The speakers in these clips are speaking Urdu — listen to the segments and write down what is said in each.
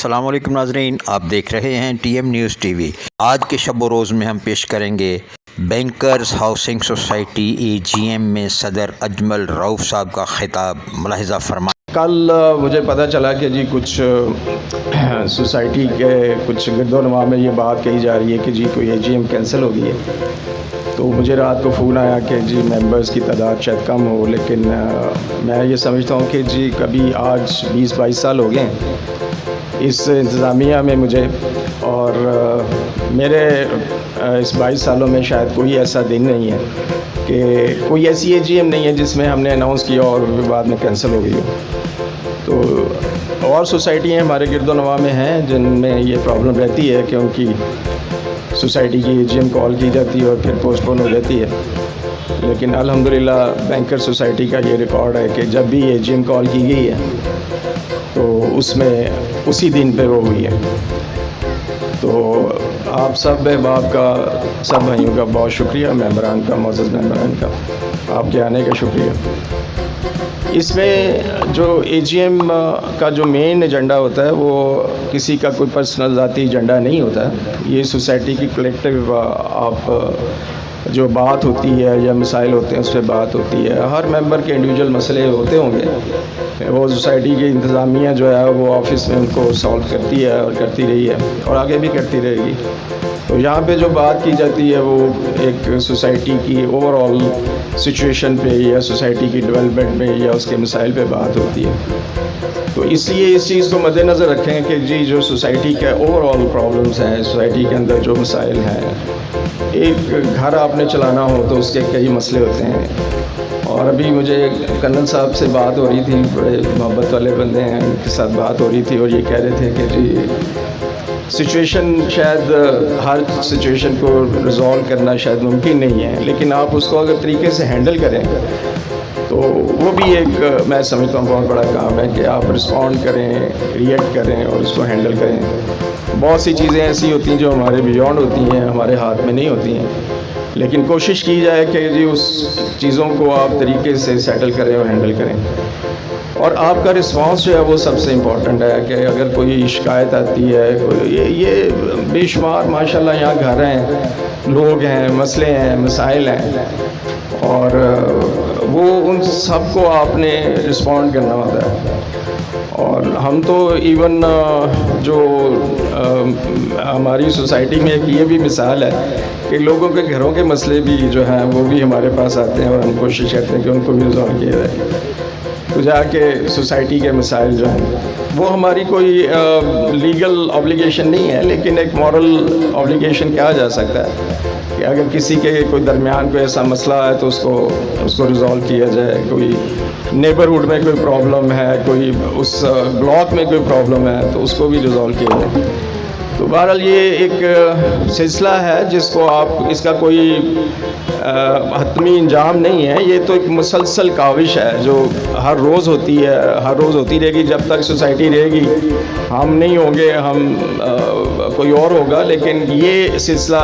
السلام علیکم ناظرین، آپ دیکھ رہے ہیں T M news T V. آج کے شب و روز میں ہم پیش کریں گے بینکرز ہاؤسنگ سوسائٹی ای جی ایم میں صدر اجمل رؤف صاحب کا خطاب، ملاحظہ فرمائیں۔ کل مجھے پتہ چلا کہ جی کچھ سوسائٹی کے کچھ گرد و نواح میں یہ بات کہی جا رہی ہے کہ جی کوئی اے جی ایم کینسل ہو گئی ہے۔ تو مجھے رات کو فون آیا کہ جی ممبرز کی تعداد شاید کم ہو، لیکن میں یہ سمجھتا ہوں کہ جی کبھی آج 20-22 سال ہو گئے ہیں اس انتظامیہ میں مجھے، اور میرے اس 22 سالوں میں شاید کوئی ایسا دن نہیں ہے کہ کوئی ایسی اے جی ایم نہیں ہے جس میں ہم نے اناؤنس کیا اور بعد میں کینسل ہو گئی ہو۔ تو اور سوسائٹیاں ہمارے گرد و نواح میں ہیں جن میں یہ پرابلم رہتی ہے کہ ان کی سوسائٹی کی اے جی ایم کال کی جاتی ہے اور پھر پوسٹ پون ہو جاتی ہے، لیکن الحمدللہ بینکر سوسائٹی کا یہ ریکارڈ ہے کہ جب بھی اے جی ایم کال کی گئی ہے تو اس میں اسی دن پہ وہ ہوئی ہے۔ تو آپ سب احباب کا، سب بھائیوں کا بہت شکریہ، ممبران کا، معزز ممبران کا، آپ کے آنے کا شکریہ۔ اس میں جو اے جی ایم کا جو مین ایجنڈا ہوتا ہے وہ کسی کا کوئی پرسنل ذاتی ایجنڈا نہیں ہوتا ہے، یہ سوسائٹی کی کلیکٹیو آپ جو بات ہوتی ہے یا مسائل ہوتے ہیں اس پہ بات ہوتی ہے۔ ہر ممبر کے انڈیویجول مسئلے ہوتے ہوں گے، وہ سوسائٹی کی انتظامیہ جو ہے وہ آفس میں ان کو سالو کرتی ہے اور کرتی رہی ہے اور آگے بھی کرتی رہے گی۔ تو یہاں پہ جو بات کی جاتی ہے وہ ایک سوسائٹی کی اوور آل سچویشن پہ یا سوسائٹی کی ڈیولپمنٹ میں یا اس کے مسائل پہ بات ہوتی ہے۔ تو اس لیے اس چیز کو مد نظر رکھیں کہ جی جو سوسائٹی کے اوور آل پرابلمس ہیں، سوسائٹی کے اندر جو مسائل ہیں، ایک گھر آپ نے چلانا ہو تو اس کے کئی مسئلے ہوتے ہیں۔ اور ابھی مجھے کرنل صاحب سے بات ہو رہی تھی، بڑے محبت والے بندے ہیں، ان کے ساتھ بات ہو رہی تھی اور یہ کہہ رہے تھے کہ جی سچویشن شاید ہر سچویشن کو ریزالو کرنا شاید ممکن نہیں ہے، لیکن آپ اس کو اگر طریقے سے ہینڈل کریں تو وہ بھی ایک میں سمجھتا ہوں بہت بڑا کام ہے کہ آپ رسپونڈ کریں، ری ایکٹ کریں اور اس کو ہینڈل کریں۔ بہت سی چیزیں ایسی ہوتی ہیں جو ہمارے بیونڈ ہوتی ہیں، ہمارے ہاتھ میں نہیں ہوتی ہیں، لیکن کوشش کی جائے کہ جی اس چیزوں کو آپ طریقے سے سیٹل کریں اور ہینڈل کریں۔ اور آپ کا رسپانس جو ہے وہ سب سے امپورٹنٹ ہے کہ اگر کوئی شکایت آتی ہے، یہ بے شمار ماشاءاللہ یہاں گھر ہیں، لوگ ہیں، مسئلے ہیں، مسائل ہیں، اور وہ ان سب کو آپ نے رسپونڈ کرنا ہوتا ہے۔ اور ہم تو ایون جو ہماری سوسائٹی میں ایک یہ بھی مثال ہے کہ لوگوں کے گھروں کے مسئلے بھی جو ہیں وہ بھی ہمارے پاس آتے ہیں اور ہم کوشش کرتے ہیں کہ ان کو بھی ریزالو کیا جائے۔ تو جا کے سوسائٹی کے مسائل جو ہیں وہ ہماری کوئی لیگل آبلیگیشن نہیں ہے، لیکن ایک مورل آبلیگیشن کہا جا سکتا ہے کہ اگر کسی کے کوئی درمیان کوئی ایسا مسئلہ ہے تو اس کو ریزالو کیا جائے۔ کوئی نیبرہڈ میں کوئی پرابلم ہے، کوئی اس بلاک میں کوئی پرابلم ہے تو اس کو بھی ریزالو کیا جائے۔ تو بہرحال یہ ایک سلسلہ ہے جس کو آپ، اس کا کوئی حتمی انجام نہیں ہے، یہ تو ایک مسلسل کاوش ہے جو ہر روز ہوتی ہے، ہر روز ہوتی رہے گی جب تک سوسائٹی رہے گی۔ ہم نہیں ہوں گے، ہم کوئی اور ہوگا، لیکن یہ سلسلہ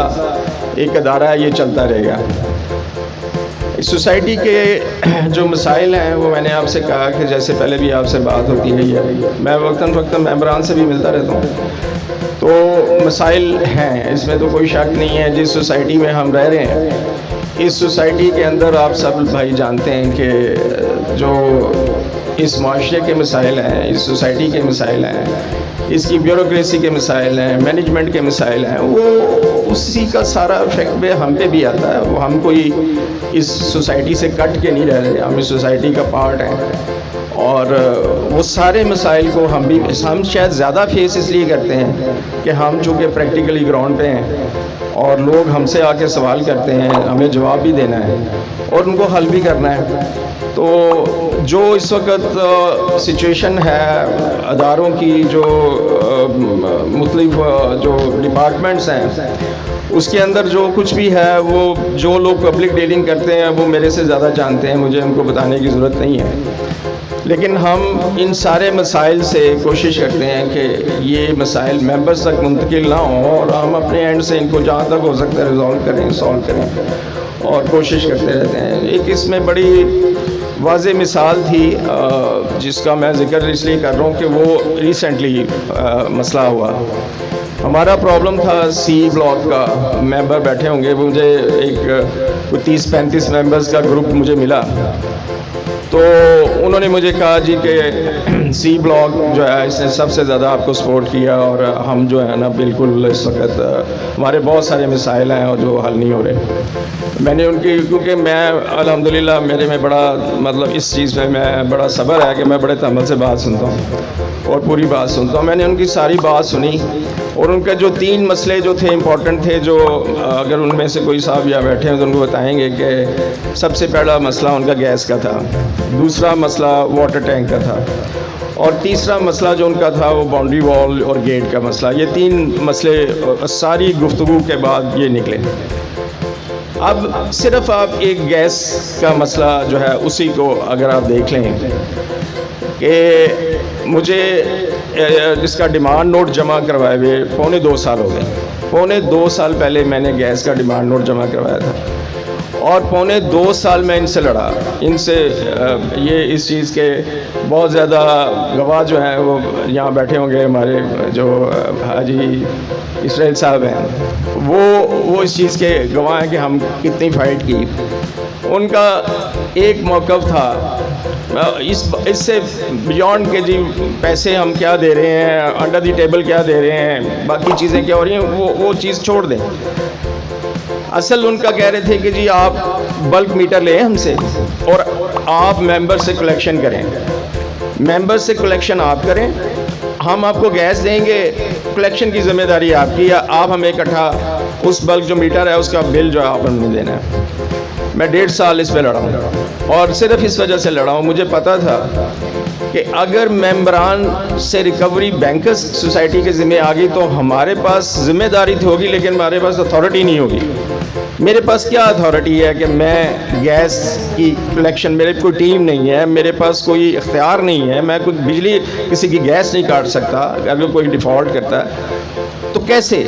ایک ادارہ ہے، یہ چلتا رہے گا۔ اس سوسائٹی کے جو مسائل ہیں وہ میں نے آپ سے کہا کہ جیسے پہلے بھی آپ سے بات ہوتی رہی ہے، میں وقتاً فوقتاً ممبران سے بھی ملتا رہتا ہوں، تو مسائل ہیں، اس میں تو کوئی شک نہیں ہے۔ جس سوسائٹی میں ہم رہ رہے ہیں، اس سوسائٹی کے اندر آپ سب بھائی جانتے ہیں کہ جو اس معاشرے کے مسائل ہیں، اس سوسائٹی کے مسائل ہیں، اس کی بیوروکریسی کے مسائل ہیں، مینجمنٹ کے مسائل ہیں، وہ اسی کا سارا افیکٹ پہ ہم پہ بھی آتا ہے۔ وہ ہم کوئی اس سوسائٹی سے کٹ کے نہیں رہ رہے، ہم اس سوسائٹی کا پارٹ ہیں، اور وہ سارے مسائل کو ہم شاید زیادہ فیس اس لیے کرتے ہیں کہ ہم چونکہ پریکٹیکلی گراؤنڈ پہ ہیں اور لوگ ہم سے آ کے سوال کرتے ہیں، ہمیں جواب بھی دینا ہے اور ان کو حل بھی کرنا ہے۔ تو جو اس وقت سچویشن ہے اداروں کی، جو مختلف جو ڈپارٹمنٹس ہیں، اس کے اندر جو کچھ بھی ہے وہ جو لوگ پبلک ڈیلنگ کرتے ہیں وہ میرے سے زیادہ جانتے ہیں، مجھے ان کو بتانے کی ضرورت نہیں ہے۔ لیکن ہم ان سارے مسائل سے کوشش کرتے ہیں کہ یہ مسائل ممبرز تک منتقل نہ ہوں، اور ہم اپنے اینڈ سے ان کو جہاں تک ہو سکتا ہے ریزالو کریں، سالو کریں، اور کوشش کرتے رہتے ہیں۔ ایک اس میں بڑی واضح مثال تھی جس کا میں ذکر اس لیے کر رہا ہوں کہ وہ ریسنٹلی مسئلہ ہوا. ہمارا پرابلم تھا سی بلاک کا. ممبر بیٹھے ہوں گے, مجھے ایک 30-35 ممبرز کا گروپ مجھے ملا, تو انہوں نے مجھے کہا جی کہ سی بلاک جو ہے اس نے سب سے زیادہ آپ کو سپورٹ کیا, اور ہم جو ہے نا بالکل اس وقت ہمارے بہت سارے مسائل ہیں اور جو حل نہیں ہو رہے. میں نے ان کی, کیونکہ میں الحمدللہ میرے میں بڑا مطلب اس چیز میں بڑا صبر ہے کہ میں بڑے تحمل سے بات سنتا ہوں اور پوری بات سنتا ہوں. میں نے ان کی ساری بات سنی, اور ان کے جو 3 مسئلے جو تھے امپورٹنٹ تھے, جو اگر ان میں سے کوئی صاحب یا بیٹھے ہیں تو ان کو بتائیں گے کہ سب سے پہلا مسئلہ ان کا گیس کا تھا, دوسرا مسئلہ واٹر ٹینک کا تھا, اور تیسرا مسئلہ جو ان کا تھا وہ باؤنڈری وال اور گیٹ کا مسئلہ. یہ 3 مسئلے ساری گفتگو کے بعد یہ نکلے. اب صرف آپ ایک گیس کا مسئلہ جو ہے اسی کو اگر آپ دیکھ لیں کہ مجھے اس کا ڈیمانڈ نوٹ جمع کروائے ہوئے 2.25 سال ہو گئے. 2.25 سال پہلے میں نے گیس کا ڈیمانڈ نوٹ جمع کروایا تھا, اور 2.25 سال میں ان سے لڑا. ان سے یہ اس چیز کے بہت زیادہ گواہ جو ہیں وہ یہاں بیٹھے ہوں گے, ہمارے جو حاجی اسرائیل صاحب ہیں, وہ اس چیز کے گواہ ہیں کہ ہم کتنی فائٹ کی. ان کا ایک موقف تھا اس سے بیونڈ کہ جی پیسے ہم کیا دے رہے ہیں, انڈر دی ٹیبل کیا دے رہے ہیں, باقی چیزیں کیا ہو رہی ہیں, وہ چیز چھوڑ دیں. اصل ان کا کہہ رہے تھے کہ جی آپ بلک میٹر لیں ہم سے, اور آپ ممبر سے کلیکشن کریں. ممبر سے کلیکشن آپ کریں, ہم آپ کو گیس دیں گے, کلیکشن کی ذمہ داری آپ کی, آپ ہمیں اکٹھا اس بلک جو میٹر ہے اس کا بل جو ہے آپ ہمیں دینا ہے. میں 1.5 سال اس پہ لڑا ہوں, اور صرف اس وجہ سے لڑا ہوں, مجھے پتا تھا کہ اگر ممبران سے ریکوری بینکرز سوسائٹی کے ذمہ آ گئی تو ہمارے پاس ذمہ داری تو ہوگی, لیکن ہمارے پاس اتھارٹی نہیں ہوگی. میرے پاس کیا اتھارٹی ہے کہ میں گیس کی کلیکشن, میرے کوئی ٹیم نہیں ہے, میرے پاس کوئی اختیار نہیں ہے, میں کوئی بجلی کسی کی گیس نہیں کاٹ سکتا اگر کوئی ڈیفالٹ کرتا ہے تو کیسے.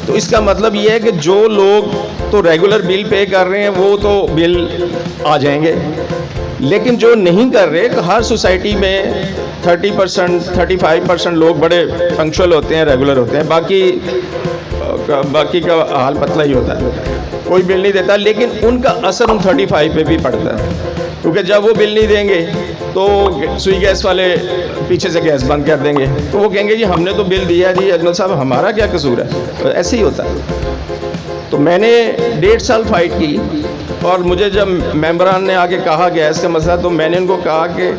تو اس کا مطلب یہ ہے کہ جو لوگ تو ریگولر بل پے کر رہے ہیں وہ تو بل آ جائیں گے, لیکن جو نہیں کر رہے, ہر سوسائٹی میں 30% 35% لوگ بڑے پنکچوئل ہوتے ہیں, ریگولر ہوتے ہیں, باقی کا حال پتلا ہی ہوتا ہے, کوئی بل نہیں دیتا. لیکن ان کا اثر ان 35 پہ بھی پڑتا ہے, کیونکہ جب وہ بل نہیں دیں گے تو سوئی گیس والے پیچھے سے گیس بند کر دیں گے, تو وہ کہیں گے جی ہم نے تو بل دیا جی اجمل صاحب, ہمارا کیا قصور ہے. تو ایسے ہی ہوتا ہے. تو میں نے 1.5 سال فائٹ کی, اور مجھے جب ممبران نے آگے کہا گیس کا مسئلہ, تو میں نے ان کو کہا کہ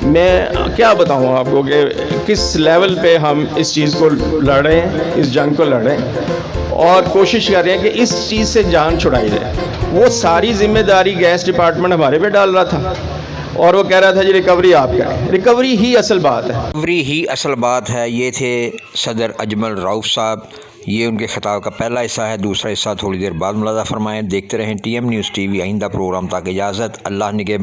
میں کیا بتاؤں آپ کو کہ کس لیول پہ ہم اس چیز کو لڑ رہے ہیں, اس جنگ کو لڑ رہے ہیں, اور کوشش کر رہے ہیں کہ اس چیز سے جان چھڑائی جائے. وہ ساری ذمہ داری گیس ڈپارٹمنٹ ہمارے پہ ڈال رہا تھا, اور وہ کہہ رہا تھا جی ریکوری آپ کریں, ریکوری ہی اصل بات ہے. ریکوری ہی اصل بات ہے. یہ تھے صدر اجمل رؤف صاحب. یہ ان کے خطاب کا پہلا حصہ ہے, دوسرا حصہ تھوڑی دیر بعد ملاحظہ فرمائیں. دیکھتے رہیں TM نیوز TV. آئندہ پروگرام تک اجازت, اللہ نگہبان.